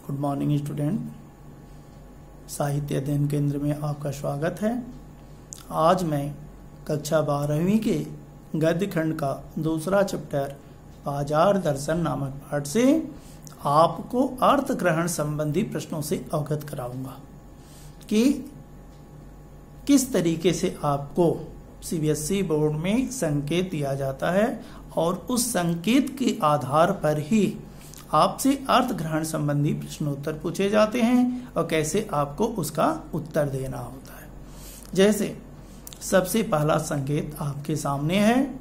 Good morning student, साहित्य अध्ययन केंद्र में आपका स्वागत है। आज मैं कक्षा 12वीं के गद्य खंड का दूसरा चैप्टर बाजार दर्शन नामक पाठ से आपको अर्थ ग्रहण संबंधी प्रश्नों से अवगत कराऊंगा कि किस तरीके से आपको सीबीएसई बोर्ड में संकेत दिया जाता है और उस संकेत के आधार पर ही आपसे अर्थ ग्रहण संबंधी प्रश्नोत्तर पूछे जाते हैं और कैसे आपको उसका उत्तर देना होता है। जैसे सबसे पहला संकेत आपके सामने है,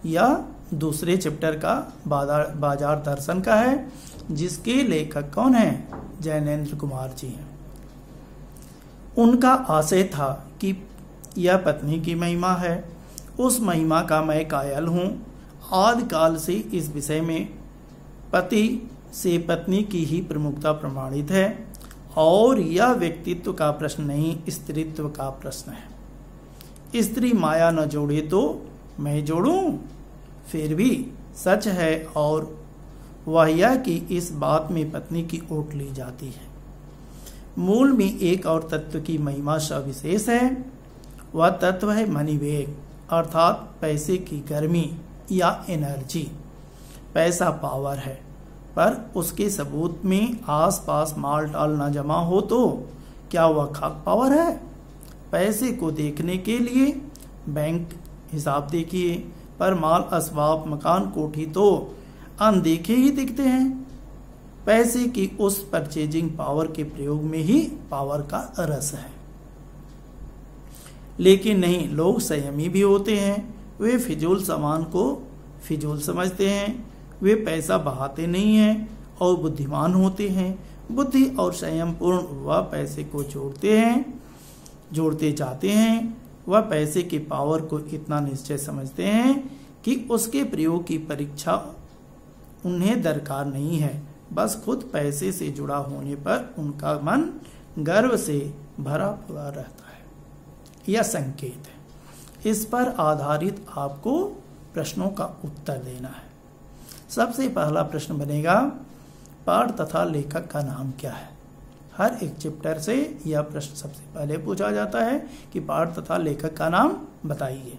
यह दूसरे चैप्टर का बाजार दर्शन का है, जिसके लेखक कौन है? जैनेन्द्र कुमार जी हैं। उनका आशय था कि यह पत्नी की महिमा है, उस महिमा का मैं कायल हूँ। आदि काल से इस विषय में पति से पत्नी की ही प्रमुखता प्रमाणित है और यह व्यक्तित्व का प्रश्न नहीं, स्त्रीत्व का प्रश्न है। स्त्री माया न जोड़े तो मैं जोड़ूं, फिर भी सच है और वह यह कि इस बात में पत्नी की ओट ली जाती है। मूल में एक और तत्व की महिमा सविशेष है, वह तत्व है मणिवेग, अर्थात पैसे की गर्मी या एनर्जी। पैसा पावर है, पर उसके सबूत में आसपास माल टाल न जमा हो तो क्या वह खाक पावर है? पैसे को देखने के लिए बैंक हिसाब देखिए, पर माल असबाब मकान कोठी तो अनदेखे ही दिखते हैं। पैसे की उस परचेजिंग पावर के प्रयोग में ही पावर का रस है। लेकिन नहीं, लोग संयमी भी होते हैं। वे फिजूल सामान को फिजूल समझते हैं, वे पैसा बहाते नहीं हैं और बुद्धिमान होते हैं। बुद्धि और संयम पूर्ण वह पैसे को जोड़ते जाते हैं। वह पैसे के पावर को इतना निश्चय समझते हैं कि उसके प्रयोग की परीक्षा उन्हें दरकार नहीं है। बस खुद पैसे से जुड़ा होने पर उनका मन गर्व से भरा पड़ा रहता है। यह संकेत है। इस पर आधारित आपको प्रश्नों का उत्तर देना है। सबसे पहला प्रश्न बनेगा, पाठ तथा लेखक का नाम क्या है? हर एक चैप्टर से यह प्रश्न सबसे पहले पूछा जाता है कि पाठ तथा लेखक का नाम बताइए।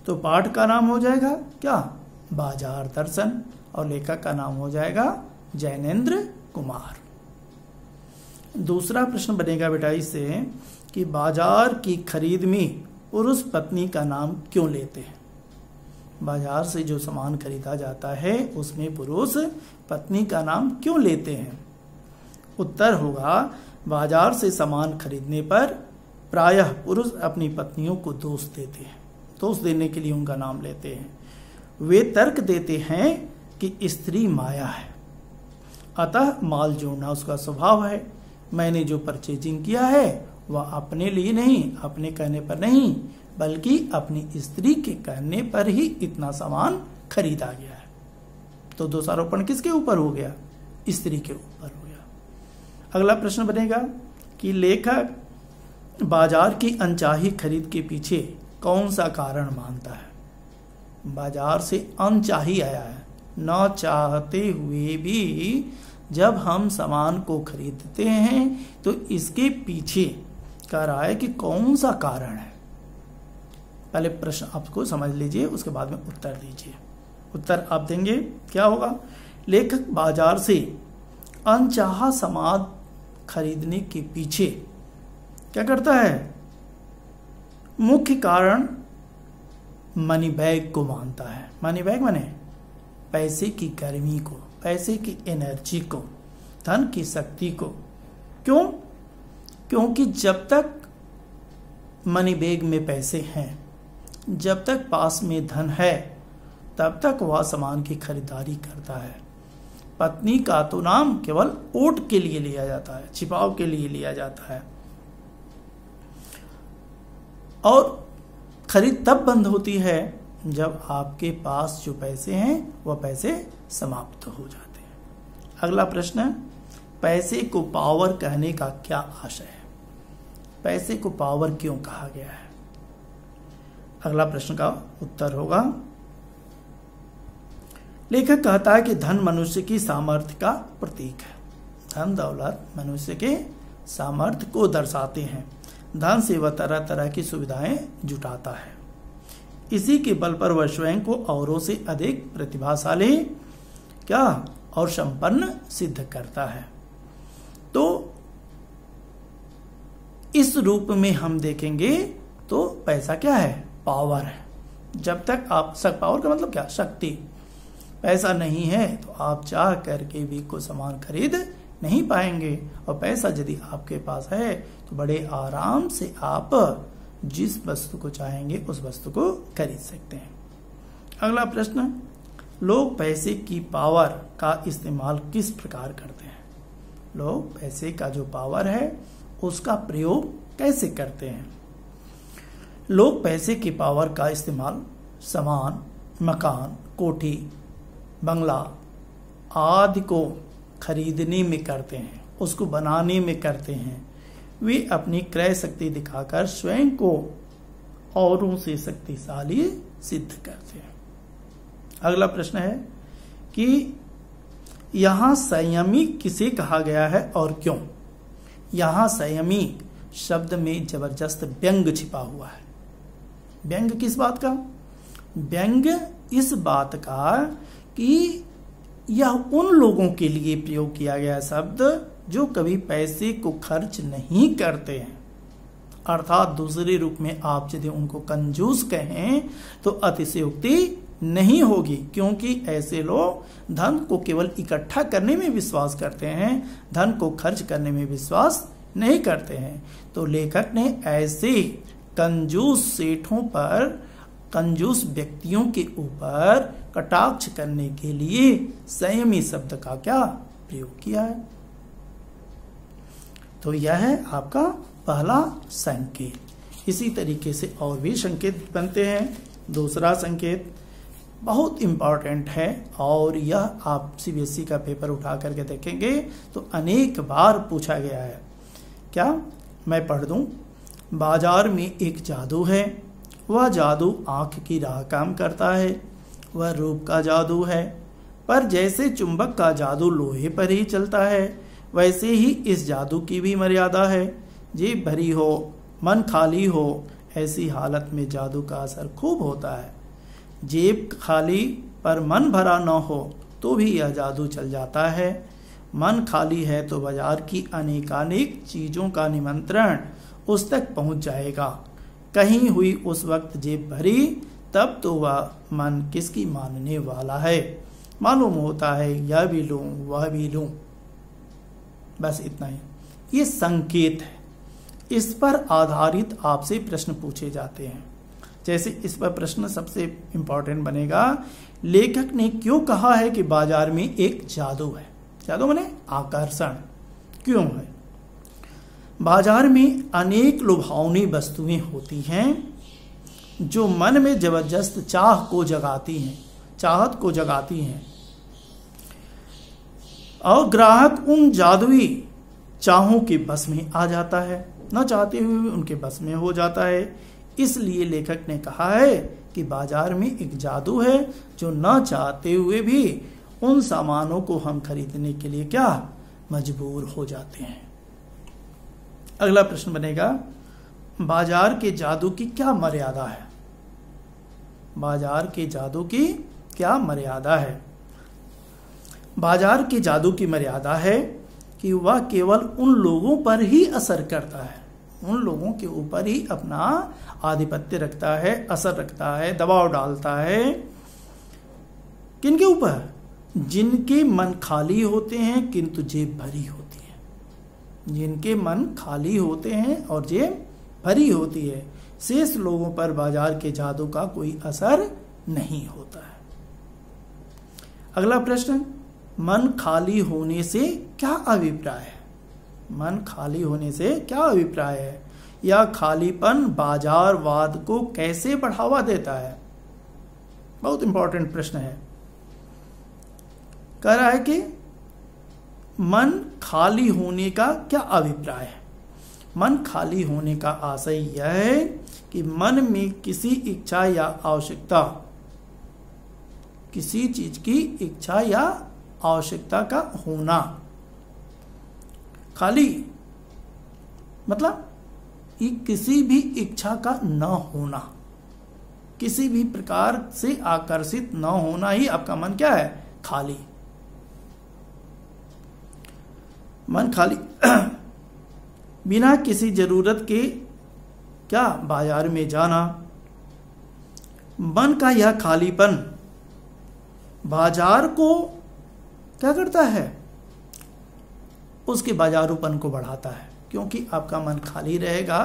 तो पाठ का नाम हो जाएगा क्या? बाजार दर्शन, और लेखक का नाम हो जाएगा जैनेन्द्र कुमार। दूसरा प्रश्न बनेगा बेटा इससे कि बाजार की खरीद में पुरुष पत्नी का नाम क्यों लेते हैं? बाजार से जो सामान खरीदा जाता है उसमें पुरुष पत्नी का नाम क्यों लेते हैं? उत्तर होगा, बाजार से सामान खरीदने पर प्रायः पुरुष अपनी पत्नियों को दोष देते हैं, दोष देने के लिए उनका नाम लेते हैं। वे तर्क देते हैं कि स्त्री माया है, अतः माल जोड़ना उसका स्वभाव है। मैंने जो परचेजिंग किया है वह अपने लिए नहीं, अपने कहने पर नहीं, बल्कि अपनी स्त्री के कहने पर ही इतना सामान खरीदा गया है। तो दोषारोपण किसके ऊपर हो गया? स्त्री के ऊपर हो गया। अगला प्रश्न बनेगा कि लेखक बाजार की अनचाही खरीद के पीछे कौन सा कारण मानता है? बाजार से अनचाही आया है, न चाहते हुए भी जब हम सामान को खरीदते हैं तो इसके पीछे कह रहा है कि कौन सा कारण है। पहले प्रश्न आपको समझ लीजिए, उसके बाद में उत्तर दीजिए। उत्तर आप देंगे क्या होगा? लेखक बाजार से अनचाहा सामान खरीदने के पीछे क्या करता है? मुख्य कारण मनी बैग को मानता है। मनी बैग माने पैसे की गर्मी को, पैसे की एनर्जी को, धन की शक्ति को। क्यों? क्योंकि जब तक मनी बैग में पैसे हैं, जब तक पास में धन है, तब तक वह सामान की खरीदारी करता है। पत्नी का तो नाम केवल ओट के लिए लिया जाता है, छिपाव के लिए लिया जाता है, और खरीद तब बंद होती है जब आपके पास जो पैसे हैं वह पैसे समाप्त हो जाते हैं। अगला प्रश्न, पैसे को पावर कहने का क्या आशय है? पैसे को पावर क्यों कहा गया है? अगला प्रश्न का उत्तर होगा, लेखक कहता है कि धन मनुष्य की सामर्थ्य का प्रतीक है। धन दौलत मनुष्य के सामर्थ्य को दर्शाते हैं। धन से वह तरह तरह की सुविधाएं जुटाता है। इसी के बल पर वह स्वयं को औरों से अधिक प्रतिभाशाली क्या और संपन्न सिद्ध करता है। तो इस रूप में हम देखेंगे तो पैसा क्या है? पावर है। जब तक आप पावर का मतलब क्या? शक्ति। पैसा नहीं है तो आप चाह करके भी कोई सामान खरीद नहीं पाएंगे, और पैसा यदि आपके पास है तो बड़े आराम से आप जिस वस्तु को चाहेंगे उस वस्तु को खरीद सकते हैं। अगला प्रश्न, लोग पैसे की पावर का इस्तेमाल किस प्रकार करते हैं? लोग पैसे का जो पावर है उसका प्रयोग कैसे करते हैं? लोग पैसे की पावर का इस्तेमाल सामान, मकान, कोठी, बंगला आदि को खरीदने में करते हैं, उसको बनाने में करते हैं। वे अपनी क्रय शक्ति दिखाकर स्वयं को औरों से शक्तिशाली सिद्ध करते हैं। अगला प्रश्न है कि यहां संयमी किसे कहा गया है और क्यों? यहां संयमी शब्द में जबरदस्त व्यंग छिपा हुआ है। व्यंग किस बात का? व्यंग इस बात का कि यह उन लोगों के लिए प्रयोग किया गया शब्द जो कभी पैसे को खर्च नहीं करते हैं। अर्थात दूसरे रूप में आप यदि उनको कंजूस कहें तो अतिशयोक्ति नहीं होगी, क्योंकि ऐसे लोग धन को केवल इकट्ठा करने में विश्वास करते हैं, धन को खर्च करने में विश्वास नहीं करते हैं। तो लेखक ने ऐसे कंजूस सेठों पर, कंजूस व्यक्तियों के ऊपर कटाक्ष करने के लिए संयमी शब्द का क्या प्रयोग किया है। तो यह है आपका पहला संकेत। इसी तरीके से और भी संकेत बनते हैं। दूसरा संकेत बहुत इंपॉर्टेंट है और यह आप सीबीएसई का पेपर उठा करके देखेंगे तो अनेक बार पूछा गया है। क्या? मैं पढ़ दूं। बाजार में एक जादू है, वह जादू आंख की राह काम करता है, वह रूप का जादू है, पर जैसे चुंबक का जादू लोहे पर ही चलता है वैसे ही इस जादू की भी मर्यादा है। जेब भरी हो, मन खाली हो, ऐसी हालत में जादू का असर खूब होता है। जेब खाली पर मन भरा न हो तो भी यह जादू चल जाता है। मन खाली है तो बाजार की अनेकानेक चीजों का निमंत्रण उस तक पहुंच जाएगा। कहीं हुई उस वक्त जेब भरी, तब तो वह मन किसकी मानने वाला है। मालूम होता है यह भी लूं वह भी लूं। बस इतना ही। ये संकेत है, इस पर आधारित आपसे प्रश्न पूछे जाते हैं। जैसे इस पर प्रश्न सबसे इंपॉर्टेंट बनेगा, लेखक ने क्यों कहा है कि बाजार में एक जादू है? जादू माने आकर्षण। क्यों है? बाजार में अनेक लुभावनी वस्तुएं होती हैं जो मन में जबरदस्त चाहत को जगाती हैं और ग्राहक उन जादुई चाहों के बस में आ जाता है, न चाहते हुए भी उनके बस में हो जाता है। इसलिए लेखक ने कहा है कि बाजार में एक जादू है जो न चाहते हुए भी उन सामानों को हम खरीदने के लिए क्या मजबूर हो जाते हैं। अगला प्रश्न बनेगा, बाजार के जादू की क्या मर्यादा है? बाजार के जादू की क्या मर्यादा है? बाजार के जादू की मर्यादा है कि वह केवल उन लोगों पर ही असर करता है, उन लोगों के ऊपर ही अपना आधिपत्य रखता है, असर रखता है, दबाव डालता है। किनके ऊपर? जिनके मन खाली होते हैं किंतु जेब भरी होती है। जिनके मन खाली होते हैं और जेब भरी होती है, शेष लोगों पर बाजार के जादू का कोई असर नहीं होता है। अगला प्रश्न, मन खाली होने से क्या अभिप्राय है? मन खाली होने से क्या अभिप्राय है? यह खालीपन बाजारवाद को कैसे बढ़ावा देता है? बहुत इंपॉर्टेंट प्रश्न है। कह रहा है कि मन खाली होने का क्या अभिप्राय है? मन खाली होने का आशय यह है कि मन में किसी इच्छा या आवश्यकता, किसी चीज की इच्छा या आवश्यकता का होना, खाली मतलब ये किसी भी इच्छा का न होना, किसी भी प्रकार से आकर्षित न होना ही आपका मन क्या है? खाली। मन खाली बिना किसी जरूरत के क्या बाजार में जाना। मन का यह खालीपन बाजार को क्या करता है? उसके बाजारूपन को बढ़ाता है, क्योंकि आपका मन खाली रहेगा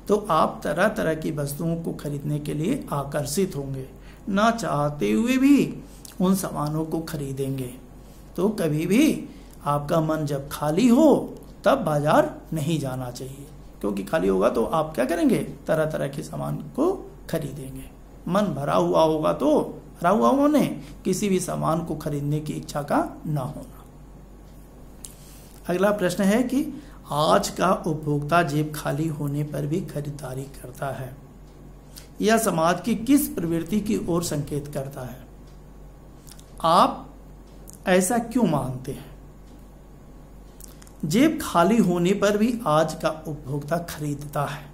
तो आप तरह तरह की वस्तुओं को खरीदने के लिए आकर्षित होंगे, ना चाहते हुए भी उन सामानों को खरीदेंगे। तो कभी भी आपका मन जब खाली हो तब बाजार नहीं जाना चाहिए, क्योंकि खाली होगा तो आप क्या करेंगे? तरह तरह के सामान को खरीदेंगे। मन भरा हुआ होगा तो भरा हुआ होने किसी भी सामान को खरीदने की इच्छा का ना होना। अगला प्रश्न है कि आज का उपभोक्ता जेब खाली होने पर भी खरीदारी करता है, यह समाज की किस प्रवृत्ति की ओर संकेत करता है? आप ऐसा क्यों मानते हैं? जेब खाली होने पर भी आज का उपभोक्ता खरीदता है,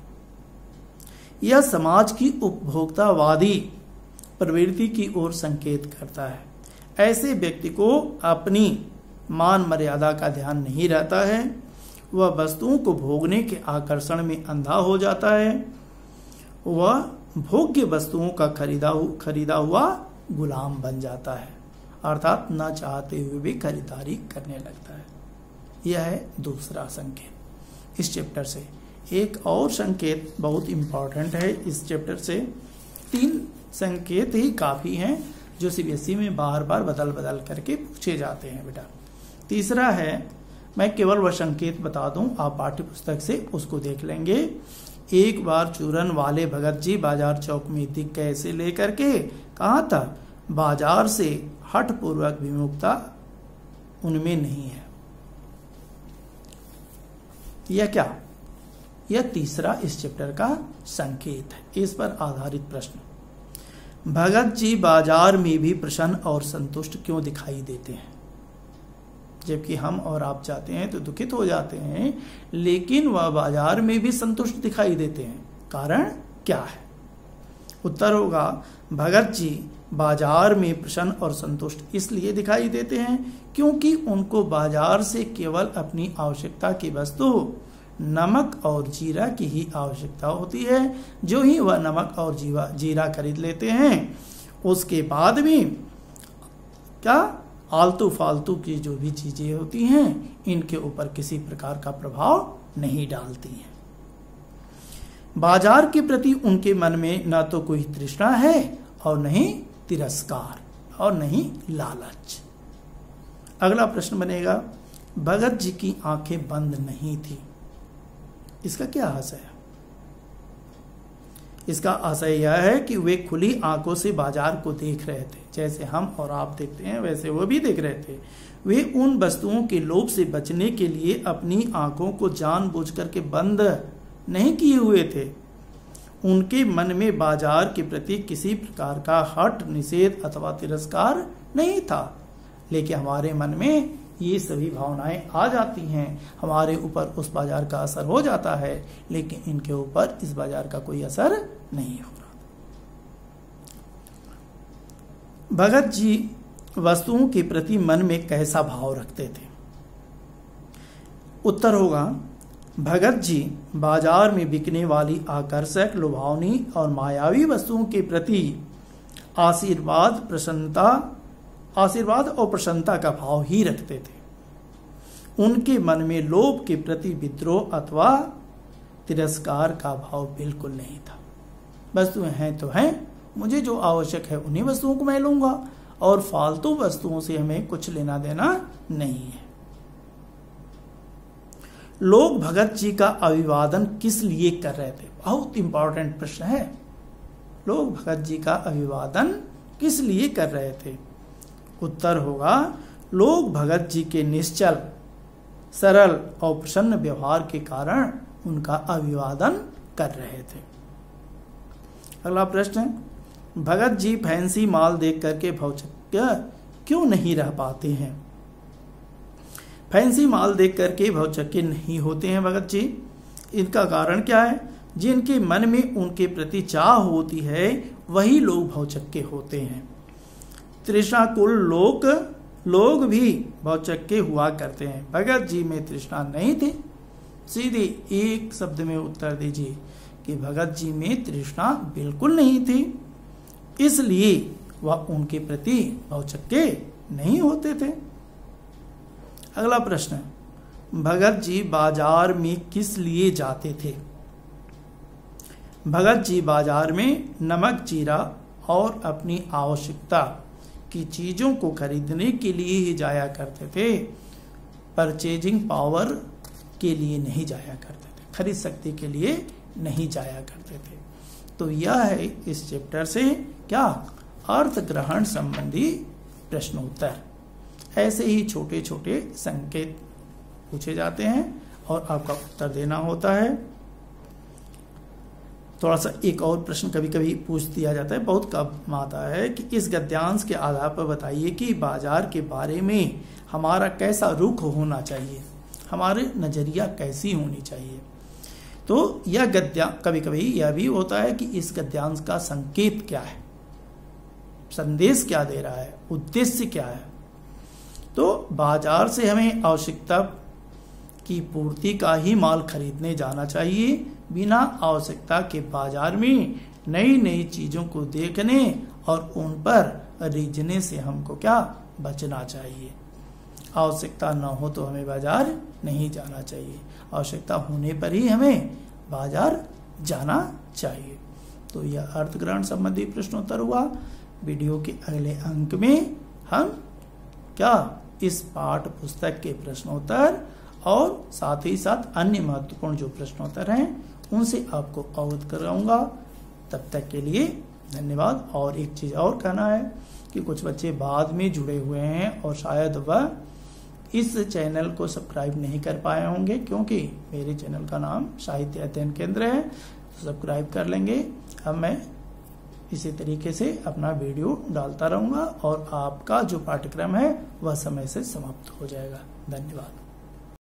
यह समाज की उपभोक्तावादी प्रवृत्ति की ओर संकेत करता है। ऐसे व्यक्ति को अपनी मान मर्यादा का ध्यान नहीं रहता है, वह वस्तुओं को भोगने के आकर्षण में अंधा हो जाता है, वह भोग्य वस्तुओं का खरीदा हुआ गुलाम बन जाता है, अर्थात न चाहते हुए भी खरीदारी करने लगता है। यह है दूसरा संकेत इस चैप्टर से। एक और संकेत बहुत इंपॉर्टेंट है इस चैप्टर से। 3 संकेत ही काफी हैं जो सीबीएसई में बार बार बदल बदल करके पूछे जाते हैं बेटा। तीसरा है, मैं केवल वह संकेत बता दूं, आप पाठ्य पुस्तक से उसको देख लेंगे। एक बार चूरन वाले भगत जी बाजार चौक में दिख गए से लेकर के कहां तक? बाजार से हठ पूर्वक विमुखता उनमें नहीं है। यह क्या? यह तीसरा इस चैप्टर का संकेत है। इस पर आधारित प्रश्न, भगत जी बाजार में भी प्रसन्न और संतुष्ट क्यों दिखाई देते हैं? जबकि हम और आप जाते हैं तो दुखित हो जाते हैं, लेकिन वह बाजार में भी संतुष्ट दिखाई देते हैं। कारण क्या है? उत्तर होगा, भगत जी बाजार में प्रसन्न और संतुष्ट इसलिए दिखाई देते हैं क्योंकि उनको बाजार से केवल अपनी आवश्यकता की वस्तु नमक और जीरा की ही आवश्यकता होती है। जो ही वह नमक और जीरा खरीद लेते हैं, उसके बाद भी क्या आलतू फालतू की जो भी चीजें होती हैं इनके ऊपर किसी प्रकार का प्रभाव नहीं डालती हैं। बाजार के प्रति उनके मन में न तो कोई तृष्णा है और नहीं तिरस्कार और नहीं लालच। अगला प्रश्न बनेगा, भगत जी की आंखें बंद नहीं थी, इसका क्या आशय है? इसका आशय यह है कि वे खुली आंखों से बाजार को देख रहे थे, जैसे हम और आप देखते हैं वैसे वो भी देख रहे थे। वे उन वस्तुओं के लोभ से बचने के लिए अपनी आंखों को जानबूझ करके बंद नहीं किए हुए थे। उनके मन में बाजार के प्रति किसी प्रकार का हठ, निषेध अथवा तिरस्कार नहीं था, लेकिन हमारे मन में ये सभी भावनाएं आ जाती हैं, हमारे ऊपर उस बाजार का असर हो जाता है, लेकिन इनके ऊपर इस बाजार का कोई असर नहीं हो रहा। भगत जी वस्तुओं के प्रति मन में कैसा भाव रखते थे? उत्तर होगा, भगत जी बाजार में बिकने वाली आकर्षक, लुभावनी और मायावी वस्तुओं के प्रति आशीर्वाद और प्रसन्नता का भाव ही रखते थे। उनके मन में लोभ के प्रति विद्रोह अथवा तिरस्कार का भाव बिल्कुल नहीं था। वस्तुएं हैं तो हैं, मुझे जो आवश्यक है उन्हीं वस्तुओं को मैं लूंगा और फालतू वस्तुओं से हमें कुछ लेना देना नहीं है। लोग भगत जी का अभिवादन किस लिए कर रहे थे? बहुत इंपॉर्टेंट प्रश्न है। लोग भगत जी का अभिवादन किस लिए कर रहे थे? उत्तर होगा, लोग भगत जी के निश्चल, सरल और प्रसन्न व्यवहार के कारण उनका अभिवादन कर रहे थे। अगला प्रश्न, भगत जी फैंसी माल देख करके भौचक्य क्यों नहीं रह पाते हैं? फैंसी माल देख करके भौचक्के नहीं होते हैं भगत जी। इनका कारण क्या है? जिनके मन में उनके प्रति चाह होती है वही लोग भौचक्के होते हैं। तृष्णाकुल लोग भी भौचक्के हुआ करते हैं। भगत जी में तृष्णा नहीं थी। सीधे एक शब्द में उत्तर दीजिए कि भगत जी में तृष्णा बिल्कुल नहीं थी, इसलिए वह उनके प्रति भौचक्के नहीं होते थे। अगला प्रश्न, भगत जी बाजार में किस लिए जाते थे? भगत जी बाजार में नमक, जीरा और अपनी आवश्यकता की चीजों को खरीदने के लिए ही जाया करते थे। परचेजिंग पावर के लिए नहीं जाया करते थे, खरीद शक्ति के लिए नहीं जाया करते थे। तो यह है इस चैप्टर से क्या अर्थ ग्रहण संबंधी प्रश्न उत्तर। ऐसे ही छोटे छोटे संकेत पूछे जाते हैं और आपका उत्तर देना होता है। थोड़ा सा एक और प्रश्न कभी कभी पूछ दिया जाता है, बहुत कम आता है, कि इस गद्यांश के आधार पर बताइए कि बाजार के बारे में हमारा कैसा रुख होना चाहिए, हमारे नजरिया कैसी होनी चाहिए। तो यह गद्यांश कभी कभी यह भी होता है कि इस गद्यांश का संकेत क्या है, संदेश क्या दे रहा है, उद्देश्य क्या है। तो बाजार से हमें आवश्यकता की पूर्ति का ही माल खरीदने जाना चाहिए। बिना आवश्यकता के बाजार में नई नई चीजों को देखने और उन पर रीझने से हमको क्या बचना चाहिए। आवश्यकता न हो तो हमें बाजार नहीं जाना चाहिए, आवश्यकता होने पर ही हमें बाजार जाना चाहिए। तो यह अर्थग्रहण संबंधी प्रश्नोत्तर हुआ। वीडियो के अगले अंक में हम क्या इस पाठ पुस्तक के प्रश्नोत्तर और साथ ही साथ अन्य महत्वपूर्ण जो प्रश्नोत्तर हैं उनसे आपको अवगत कराऊंगा। तब तक के लिए धन्यवाद। और एक चीज और कहना है कि कुछ बच्चे बाद में जुड़े हुए हैं और शायद वह इस चैनल को सब्सक्राइब नहीं कर पाए होंगे, क्योंकि मेरे चैनल का नाम साहित्य अध्ययन केंद्र है। तो सब्सक्राइब कर लेंगे। अब मैं इसी तरीके से अपना वीडियो डालता रहूंगा और आपका जो पाठ्यक्रम है वह समय से समाप्त हो जाएगा। धन्यवाद।